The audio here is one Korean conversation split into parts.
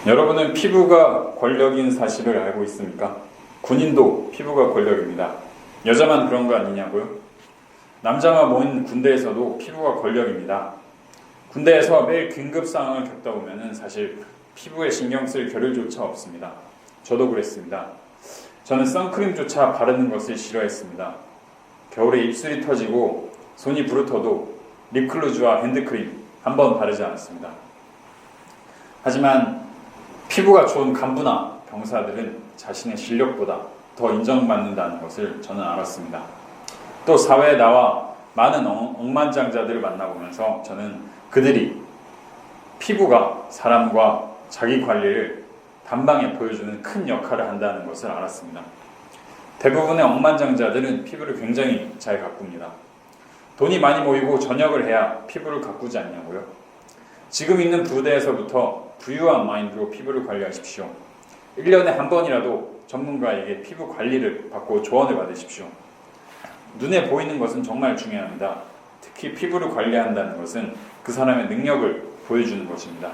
여러분은 피부가 권력인 사실을 알고 있습니까? 군인도 피부가 권력입니다. 여자만 그런 거 아니냐고요? 남자가 모인 군대에서도 피부가 권력입니다. 군대에서 매일 긴급 상황을 겪다 보면 사실 피부에 신경 쓸 겨를조차 없습니다. 저도 그랬습니다. 저는 선크림조차 바르는 것을 싫어했습니다. 겨울에 입술이 터지고 손이 부르터도 립글로즈와 핸드크림 한 번 바르지 않았습니다. 하지만 피부가 좋은 간부나 병사들은 자신의 실력보다 더 인정받는다는 것을 저는 알았습니다. 또 사회에 나와 많은 억만장자들을 만나보면서 저는 그들이 피부가 사람과 자기 관리를 단방에 보여주는 큰 역할을 한다는 것을 알았습니다. 대부분의 억만장자들은 피부를 굉장히 잘 가꿉니다. 돈이 많이 모이고 전역을 해야 피부를 가꾸지 않냐고요? 지금 있는 부대에서부터 부유한 마인드로 피부를 관리하십시오. 1년에 한 번이라도 전문가에게 피부 관리를 받고 조언을 받으십시오. 눈에 보이는 것은 정말 중요합니다. 특히 피부를 관리한다는 것은 그 사람의 능력을 보여주는 것입니다.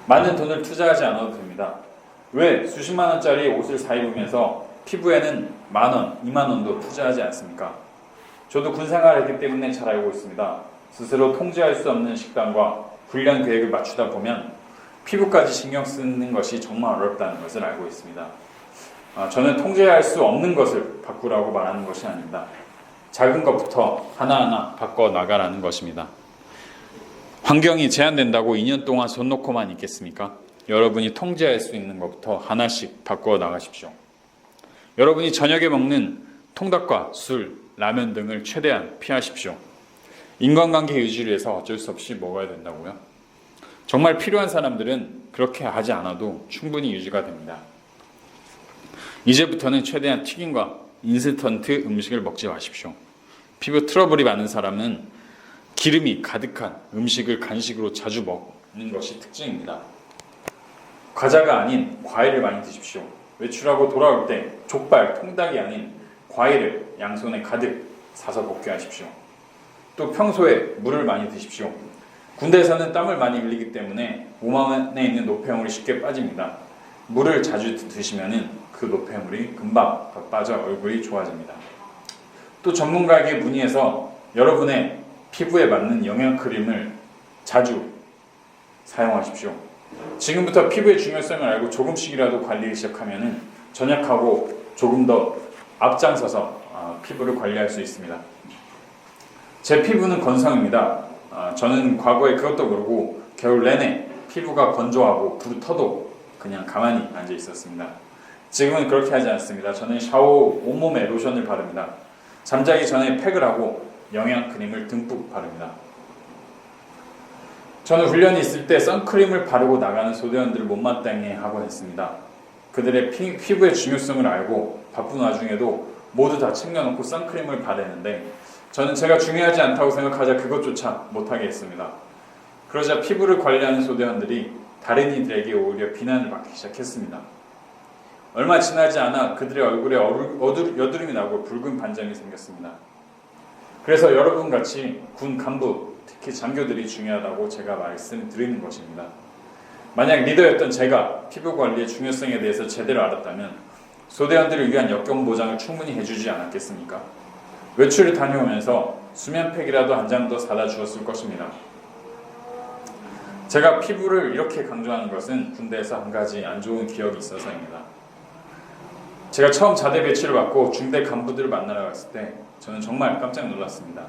많은 돈을 투자하지 않아도 됩니다. 왜 수십만 원짜리 옷을 사 입으면서 피부에는 만 원, 2만 원도 투자하지 않습니까? 저도 군 생활을 했기 때문에 잘 알고 있습니다. 스스로 통제할 수 없는 식단과 훈련 계획을 맞추다 보면 피부까지 신경 쓰는 것이 정말 어렵다는 것을 알고 있습니다. 저는 통제할 수 없는 것을 바꾸라고 말하는 것이 아닙니다. 작은 것부터 하나하나 바꿔 나가라는 것입니다. 환경이 제한된다고 2년 동안 손 놓고만 있겠습니까? 여러분이 통제할 수 있는 것부터 하나씩 바꿔 나가십시오. 여러분이 저녁에 먹는 통닭과 술, 라면 등을 최대한 피하십시오. 인간관계 유지를 위해서 어쩔 수 없이 먹어야 된다고요? 정말 필요한 사람들은 그렇게 하지 않아도 충분히 유지가 됩니다. 이제부터는 최대한 튀김과 인스턴트 음식을 먹지 마십시오. 피부 트러블이 많은 사람은 기름이 가득한 음식을 간식으로 자주 먹는 것이 특징입니다. 과자가 아닌 과일을 많이 드십시오. 외출하고 돌아올 때 족발, 통닭이 아닌 과일을 양손에 가득 사서 복귀하십시오. 또 평소에 물을 많이 드십시오. 군대에서는 땀을 많이 흘리기 때문에 몸 안에 있는 노폐물이 쉽게 빠집니다. 물을 자주 드시면 그 노폐물이 금방 빠져 얼굴이 좋아집니다. 또 전문가에게 문의해서 여러분의 피부에 맞는 영양크림을 자주 사용하십시오. 지금부터 피부의 중요성을 알고 조금씩이라도 관리를 시작하면 전역하고 조금 더 앞장서서 피부를 관리할 수 있습니다. 제 피부는 건성입니다. 저는 과거에 그것도 모르고 겨울 내내 피부가 건조하고 부르터도 그냥 가만히 앉아 있었습니다. 지금은 그렇게 하지 않습니다. 저는 샤워 후 온몸에 로션을 바릅니다. 잠자기 전에 팩을 하고 영양크림을 듬뿍 바릅니다. 저는 훈련이 있을 때 선크림을 바르고 나가는 소대원들을 못마땅해 하곤 했습니다. 그들의 피부의 중요성을 알고 바쁜 와중에도 모두 다 챙겨놓고 선크림을 바르는데 저는 제가 중요하지 않다고 생각하자 그것조차 못하게 했습니다. 그러자 피부를 관리하는 소대원들이 다른 이들에게 오히려 비난을 받기 시작했습니다. 얼마 지나지 않아 그들의 얼굴에 여드름이 나고 붉은 반점이 생겼습니다. 그래서 여러분같이 군 간부, 특히 장교들이 중요하다고 제가 말씀드리는 것입니다. 만약 리더였던 제가 피부 관리의 중요성에 대해서 제대로 알았다면 소대원들을 위한 여권 보장을 충분히 해주지 않았겠습니까? 외출을 다녀오면서 수면팩이라도 한 장 더 사다 주었을 것입니다. 제가 피부를 이렇게 강조하는 것은 군대에서 한 가지 안 좋은 기억이 있어서입니다. 제가 처음 자대 배치를 받고 중대 간부들을 만나러 갔을 때 저는 정말 깜짝 놀랐습니다.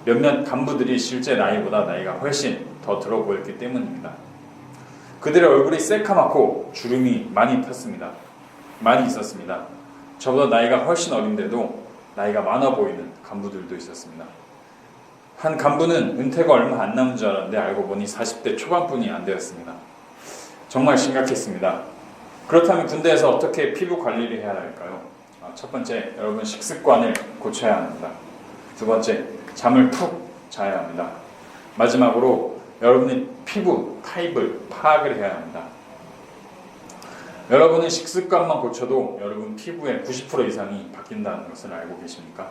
몇몇 간부들이 실제 나이보다 나이가 훨씬 더 들어 보였기 때문입니다. 그들의 얼굴이 새카맣고 주름이 많이 폈습니다. 많이 있었습니다. 저보다 나이가 훨씬 어린데도 나이가 많아 보이는 간부들도 있었습니다. 한 간부는 은퇴가 얼마 안 남은 줄 알았는데 알고 보니 40대 초반뿐이 안 되었습니다. 정말 심각했습니다. 그렇다면 군대에서 어떻게 피부 관리를 해야 할까요? 첫 번째, 여러분 식습관을 고쳐야 합니다. 두 번째, 잠을 푹 자야 합니다. 마지막으로 여러분의 피부 타입을 파악을 해야 합니다. 여러분은 식습관만 고쳐도 여러분 피부의 90% 이상이 바뀐다는 것을 알고 계십니까?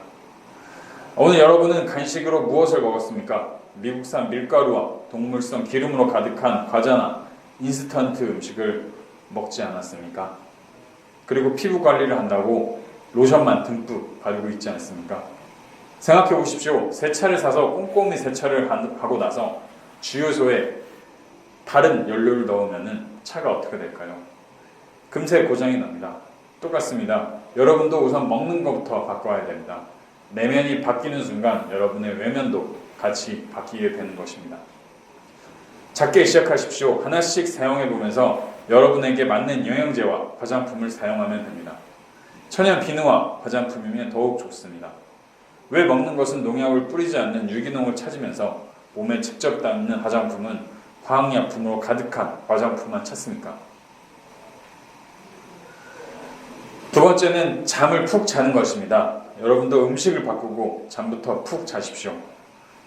오늘 여러분은 간식으로 무엇을 먹었습니까? 미국산 밀가루와 동물성 기름으로 가득한 과자나 인스턴트 음식을 먹지 않았습니까? 그리고 피부 관리를 한다고 로션만 듬뿍 바르고 있지 않습니까? 생각해 보십시오. 세차를 사서 꼼꼼히 세차를 하고 나서 주유소에 다른 연료를 넣으면 차가 어떻게 될까요? 금세 고장이 납니다. 똑같습니다. 여러분도 우선 먹는 것부터 바꿔야 됩니다. 내면이 바뀌는 순간 여러분의 외면도 같이 바뀌게 되는 것입니다. 작게 시작하십시오. 하나씩 사용해 보면서 여러분에게 맞는 영양제와 화장품을 사용하면 됩니다. 천연 비누와 화장품이면 더욱 좋습니다. 왜 먹는 것은 농약을 뿌리지 않는 유기농을 찾으면서 몸에 직접 닿는 화장품은 화학약품으로 가득한 화장품만 찾습니까? 두 번째는 잠을 푹 자는 것입니다. 여러분도 음식을 바꾸고 잠부터 푹 자십시오.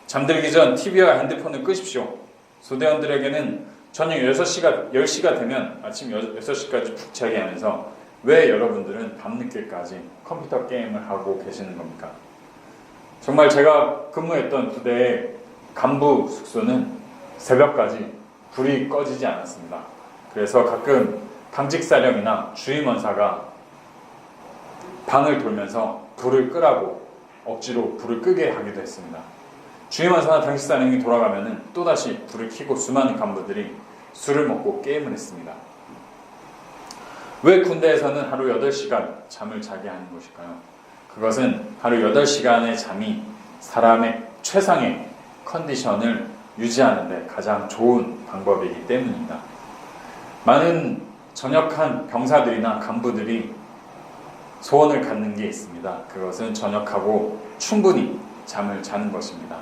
잠들기 전 TV와 핸드폰을 끄십시오. 소대원들에게는 저녁 10시가 되면 아침 6시까지 푹 자게 하면서 왜 여러분들은 밤늦게까지 컴퓨터 게임을 하고 계시는 겁니까? 정말 제가 근무했던 부대의 간부 숙소는 새벽까지 불이 꺼지지 않았습니다. 그래서 가끔 당직사령이나 주임원사가 방을 돌면서 불을 끄라고 억지로 불을 끄게 하기도 했습니다. 주임원사나 당직사령이 돌아가면 또다시 불을 켜고 수많은 간부들이 술을 먹고 게임을 했습니다. 왜 군대에서는 하루 8시간 잠을 자게 하는 것일까요? 그것은 하루 8시간의 잠이 사람의 최상의 컨디션을 유지하는 데 가장 좋은 방법이기 때문입니다. 많은 전역한 병사들이나 간부들이 소원을 갖는 게 있습니다. 그것은 전역하고 충분히 잠을 자는 것입니다.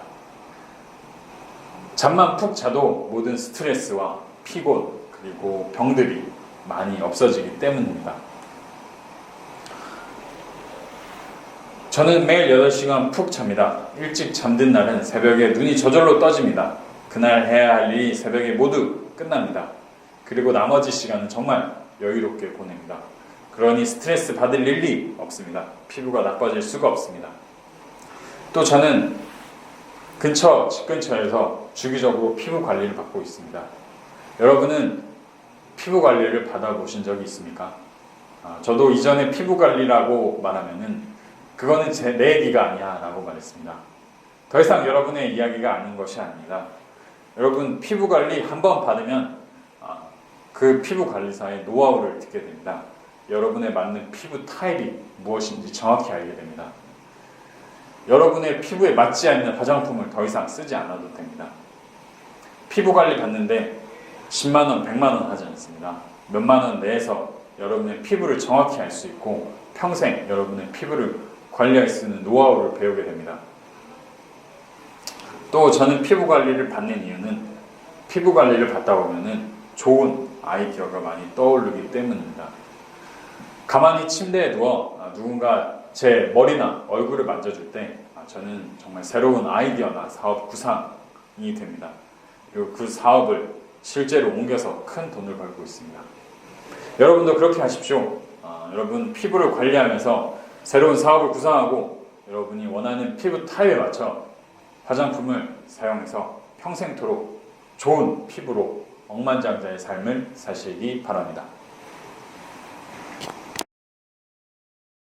잠만 푹 자도 모든 스트레스와 피곤 그리고 병들이 많이 없어지기 때문입니다. 저는 매일 8시간 푹 잡니다. 일찍 잠든 날은 새벽에 눈이 저절로 떠집니다. 그날 해야 할 일이 새벽에 모두 끝납니다. 그리고 나머지 시간은 정말 여유롭게 보냅니다. 그러니 스트레스 받을 일이 없습니다. 피부가 나빠질 수가 없습니다. 또 저는 집 근처에서 주기적으로 피부 관리를 받고 있습니다. 여러분은 피부 관리를 받아보신 적이 있습니까? 저도 이전에 피부 관리라고 말하면은 그거는 내 얘기가 아니야 라고 말했습니다. 더 이상 여러분의 이야기가 아닌 것이 아닙니다. 여러분 피부 관리 한번 받으면 그 피부 관리사의 노하우를 듣게 됩니다. 여러분에 맞는 피부 타입이 무엇인지 정확히 알게 됩니다. 여러분의 피부에 맞지 않는 화장품을 더 이상 쓰지 않아도 됩니다. 피부 관리 받는데 10만원, 100만원 하지 않습니다. 몇만원 내에서 여러분의 피부를 정확히 알 수 있고 평생 여러분의 피부를 관리할 수 있는 노하우를 배우게 됩니다. 또 저는 피부 관리를 받는 이유는 피부 관리를 받다 보면은 좋은 아이디어가 많이 떠오르기 때문입니다. 가만히 침대에 누워 누군가 제 머리나 얼굴을 만져줄 때 저는 정말 새로운 아이디어나 사업 구상이 됩니다. 그리고 그 사업을 실제로 옮겨서 큰 돈을 벌고 있습니다. 여러분도 그렇게 하십시오. 여러분 피부를 관리하면서 새로운 사업을 구상하고 여러분이 원하는 피부 타입에 맞춰 화장품을 사용해서 평생토록 좋은 피부로 억만장자의 삶을 사시기 바랍니다.